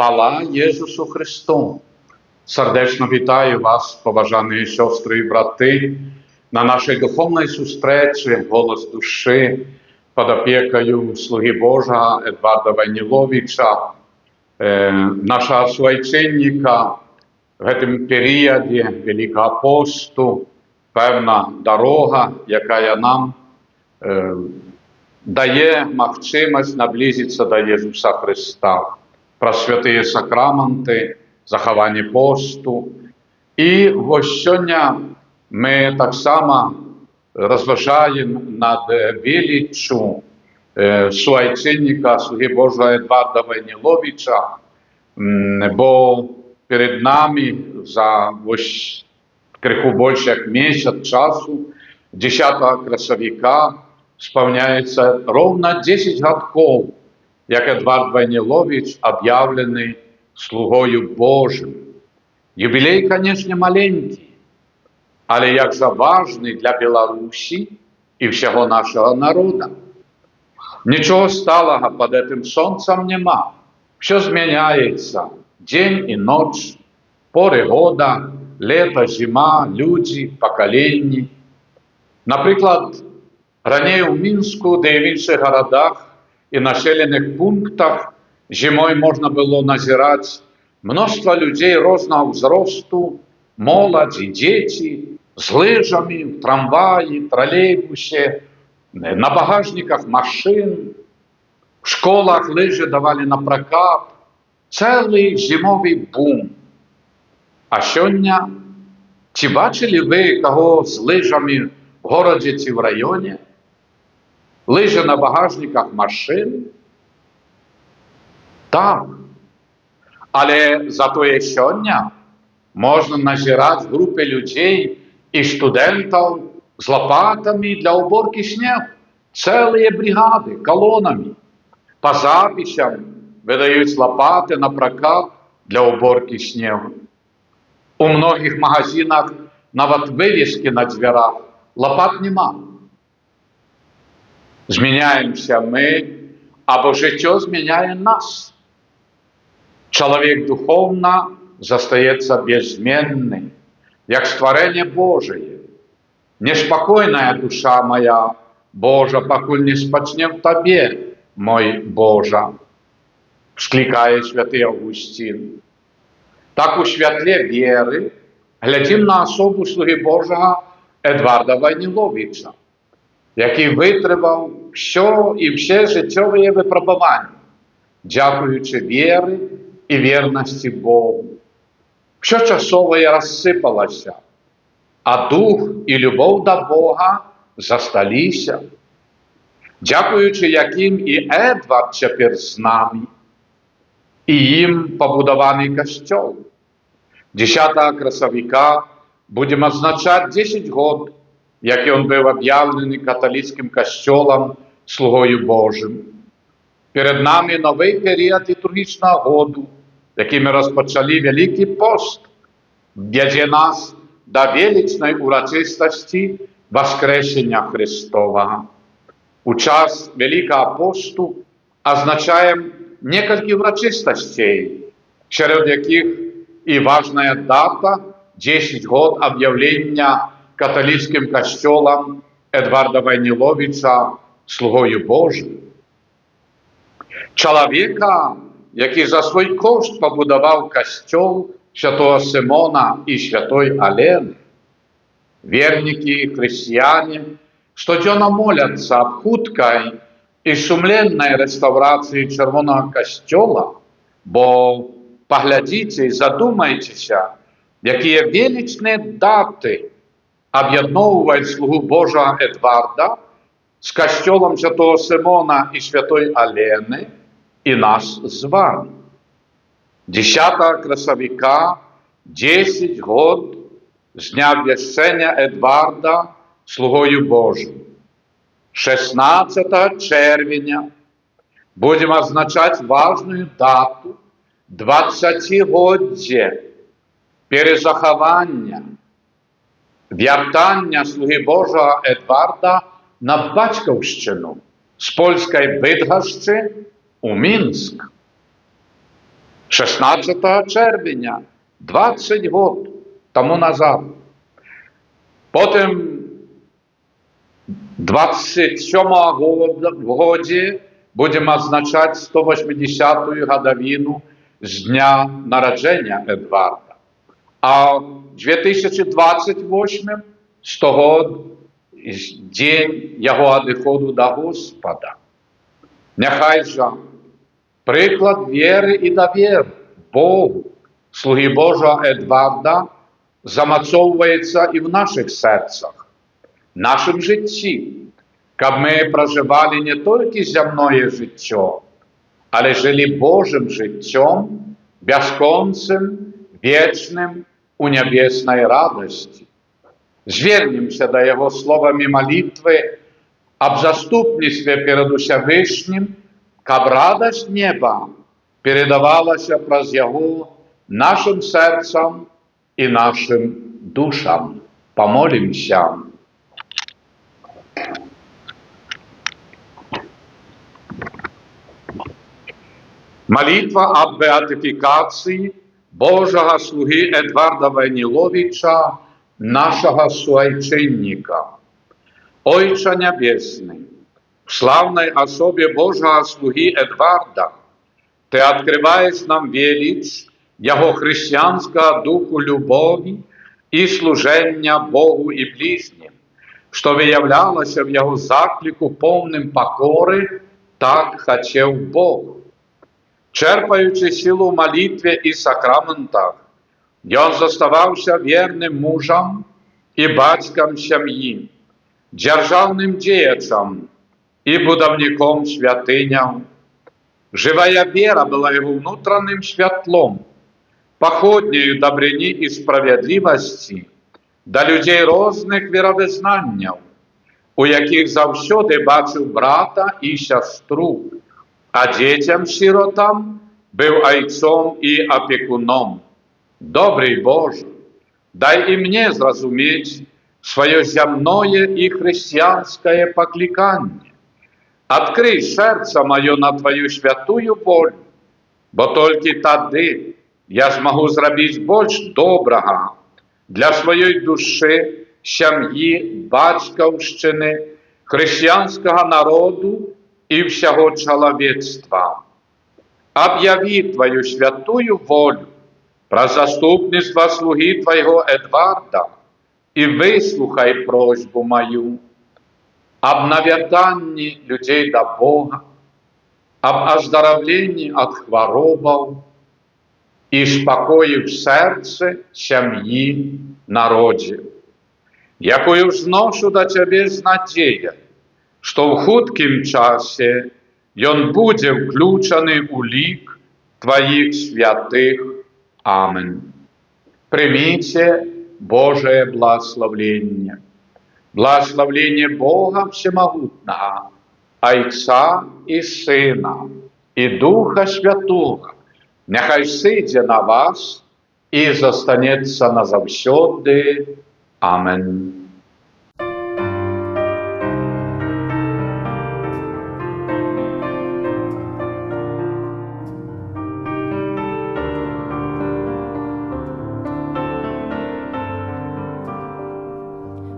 Хвала Єсусу Христу! Сердечно вітаю вас, поважані сестри і брати, на нашій духовній зустрічі «Голос душі» під опікою слуги Божого Едварда Войніловича, нашого священника в цьому періоді Великого посту, певна дорога, яка нам дає можливість наблизитися до Ісуса Христа. Про святые сакраменти, заховання посту. І ось сьогодні ми так само розважаємо над величчю священника, слуги Божого Едварда Войніловича, бо перед нами за ось криху більше як місяць часу, 10 красовика, сповняється ровно 10 років, як Едвард Войнілович об'явлений слугою Божим. Юбілей, звісно, маленький, але як же важний для Білорусі і всього нашого народу. Нічого сталого під цим сонцем нема. Все зміняється. День і ніч, пори года, літо, зима, люди, покоління. Наприклад, раніше у Мінську, де і в інших городах, і населених пунктах зимою можна було назирати множество людей різного взросту, молодь і діти, з лижами, в трамваї, тролейбусі, на багажниках машин, в школах лижі давали на прокат. Цілий зимовий бум. А сьогодні, чи бачили ви кого з лижами в місті чи в районі? Лижи на багажниках машин? Так. Але зато і сьогодні можна назирати групи людей і студентів з лопатами для уборки снігу. Цілі бригади, колонами. По записям видають лопати на прокат для уборки снігу. У многих магазинах навіть вивіски на дверях лопат нема. Зміняємося ми, або життя зміняє нас. Чоловік духовно зостається беззмінним, як створення Божє. Неспокійна душа моя, Божа, покуль не спочне в Тобі, мой Боже, вскликає святий Августин. Так у світлі віри глядимо на особу слуги Божого Едварда Войніловича, який витримав все життєві випробування, дякуючи вірі і вірності Богу. Все часове розсипалося, а дух і любов до Бога зосталися, дякуючи яким і Едвард тепер з нами, і їм побудований костьол. 10 красовика будемо відзначати 10 років, як він був об'явлений католицьким костьолом слугою Божим. Перед нами новий період літургічного году, який ми розпочали Великий пост, веде нас до величної урочистості Воскресення Христового. У час Великого посту означаємо несколько урочистостей, серед яких і важна дата 10 років об'явлення католицьким костьолом Едварда Войніловича слугою Божим. Чоловіка, який за свій кошт побудував костьол святого Симона і святої Олени. Вірники і християни щоденно моляться об хуткій і сумленній реставрації Червоного костьола, бо поглядіть і задумайтеся, які величні дати об'єдновують слугу Божого Едварда з костьолом святого Симона і святої Олени і нас з вами. 10 красовика, 10 років з дня обвящення Едварда слугою Божим. 16 червня будемо відзначати важну дату 20-годдя перезаховання, вертання слуги Божого Едварда на батьківщину з польської Бидгощі у Мінськ. 16 червня, 20 років тому назад. Потім 27-го годі будемо відзначати 180-ю годовину з дня народження Едварда. А в 2028 100 год день його відходу до Господа. Нехай же приклад віри і довіри Богу, слуги Божого Едварда, замацовується і в наших серцях, в нашому житті, щоб ми проживали не тільки земне життя, але жили Божим життям, безконцем, вічним, у небесній радості. Звернемося до Його словами молитви об заступництве перед Всевишнім, щоб радость неба передавалася праз Його нашим серцям і нашим душам. Помолимся. Молитва об беатифікації Божого слуги Едварда Войниловича, нашего суайчинника. Ойче Небесный, в славной особе Божьего слуги Эдварда Ты открываешь нам велич Его христианского духу любови и служения Богу и ближним, что виявлялось в Его заклику повним покори, так хотел Бог. Черпаючи силу в молитве и сакраментах, он заставался верным мужем и батьком семьи, державным деячем и будовником святыняв. Живая вера была его внутренним светлом, походнею добрыни и справедливости до людей разных веровызнанняв, у яких завсёды бачив брата и сестру, а детям-сиротам был отцом и опекуном. Добрый Боже, дай и мне зразуметь свое земное и христианское покликание. Открой сердце мое на Твою святую волю, бо только тоді я змогу зробити більш доброго для своєї душі, сім'ї, батьківщини, християнського народу і всього чоловічства. Об'яви Твою святую волю про заступництво слуги Твоего Эдварда и выслухай просьбу мою об навертании людей до Бога, об оздоровлении от хворобов и спокое в сердце, семьи, народе. Якую взношу до Тебе з надеей, что в хутким часе он буде включений у лик Твоих святых. Аминь. Примите Божие благословение. Благословение Бога Всемогутного, Отца и Сына, и Духа Святого, нехай сидя на вас и застанется назавсёды. Аминь.